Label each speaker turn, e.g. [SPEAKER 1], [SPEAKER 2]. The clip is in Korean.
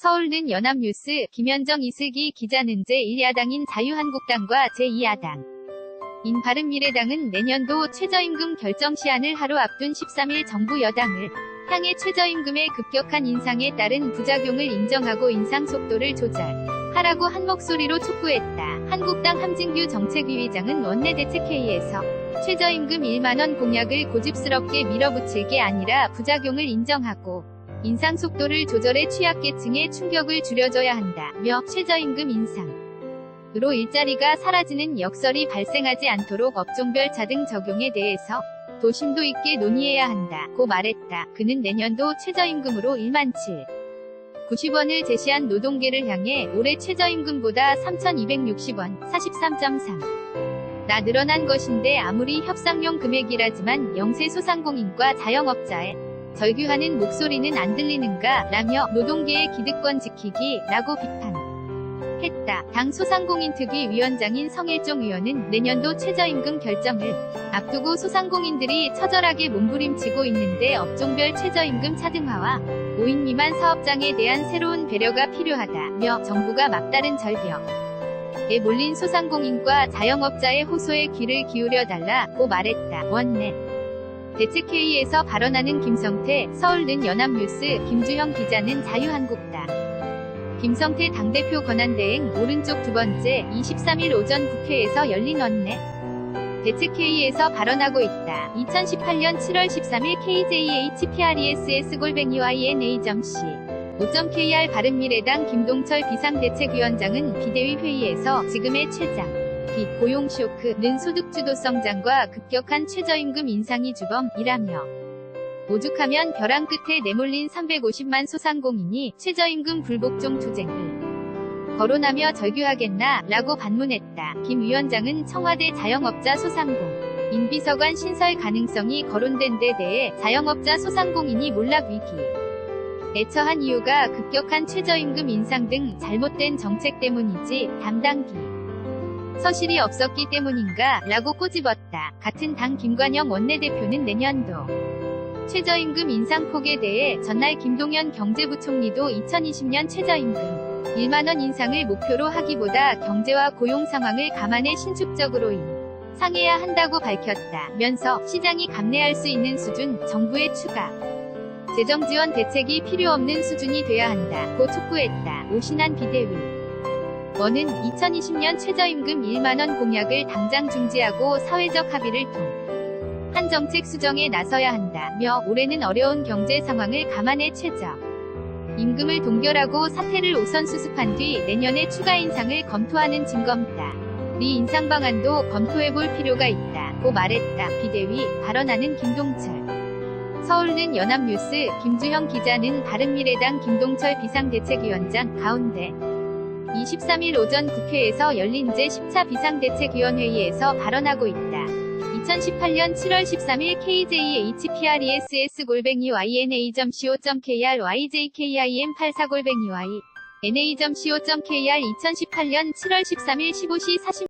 [SPEAKER 1] 서울는 연합뉴스 김현정 이슬기 기자는 제1야당인 자유한국당과 제2야당 인 바른미래당은 내년도 최저임금 결정 시한을 하루 앞둔 13일 정부 여당을 향해 최저임금의 급격한 인상에 따른 부작용을 인정하고 인상 속도를 조절하라고 한 목소리로 촉구했다. 한국당 함진규 정책위의장은 원내대책회의에서 최저임금 1만원 공약을 고집스럽게 밀어붙일 게 아니라 부작용을 인정하고 인상 속도를 조절해 취약계층의 충격을 줄여줘야 한다며 최저임금 인상으로 일자리가 사라지는 역설이 발생하지 않도록 업종별 차등 적용에 대해서 도 심도 있게 논의해야 한다고 말했다. 그는 내년도 최저임금으로 1만 790원을 제시한 노동계를 향해 올해 최저임금보다 3,260원 43.3 나 늘어난 것인데 아무리 협상용 금액이라지만 영세 소상공인과 자영업자에 절규하는 목소리는 안 들리는가 라며 노동계의 기득권 지키기 라고 비판했다. 당 소상공인특위 위원장인 성일종 의원은 내년도 최저임금 결정을 앞두고 소상공인들이 처절하게 몸부림치고 있는데 업종별 최저임금 차등화와 5인 미만 사업장에 대한 새로운 배려가 필요하다며 정부가 막다른 절벽에 몰린 소상공인과 자영업자의 호소에 귀를 기울여달라고 말했다. 원내 대책회의에서 발언하는 김성태 서울는 연합뉴스 김주형 기자는 자유한국당 김성태 당대표 권한대행 오른쪽 두 번째 23일 오전 국회에서 열린 원내 대책회의에서 발언하고 있다. 2018년 7월 13일 kjhpress/ina.c5.kr 바른미래당 김동철 비상대책위원장은 비대위 회의에서 지금의 최장 고용 쇼크는 소득주도성장과 급격한 최저임금 인상이 주범이라며 오죽하면 벼랑 끝에 내몰린 350만 소상공인이 최저임금 불복종 투쟁을 거론하며 절규하겠나 라고 반문했다. 김 위원장은 청와대 자영업자 소상공 인비서관 신설 가능성이 거론된 데 대해 자영업자 소상공인이 몰락 위기에 처한 이유가 급격한 최저임금 인상 등 잘못된 정책 때문이지 담당기 서실이 없었기 때문인가 라고 꼬집었다. 같은 당 김관영 원내대표는 내년도 최저임금 인상폭에 대해 전날 김동연 경제부총리도 2020년 최저임금 1만원 인상을 목표로 하기보다 경제와 고용 상황을 감안해 신축적으로 인상해야 한다고 밝혔다면서 시장이 감내할 수 있는 수준 정부의 추가 재정지원 대책이 필요 없는 수준이 돼야 한다고 촉구했다. 오신환 비대위 원은 2020년 최저임금 1만원 공약을 당장 중지하고 사회적 합의를 통한 정책 수정에 나서야 한다며 올해는 어려운 경제 상황을 감안해 최저 임금을 동결하고 사태를 우선 수습한 뒤 내년에 추가 인상을 검토하는 진검다리 인상 방안도 검토해볼 필요가 있다고 말했다. 비대위 발언하는 김동철 서울는 연합뉴스 김주형 기자는 바른미래당 김동철 비상대책위원장 가운데 23일 오전 국회에서 열린 제10차 비상대책위원회의에서 발언하고 있다. 2018년 7월 13일 kjhpress/yna.co.kr yjkim84-na.co.kr 2018년 7월 13일 15시 40분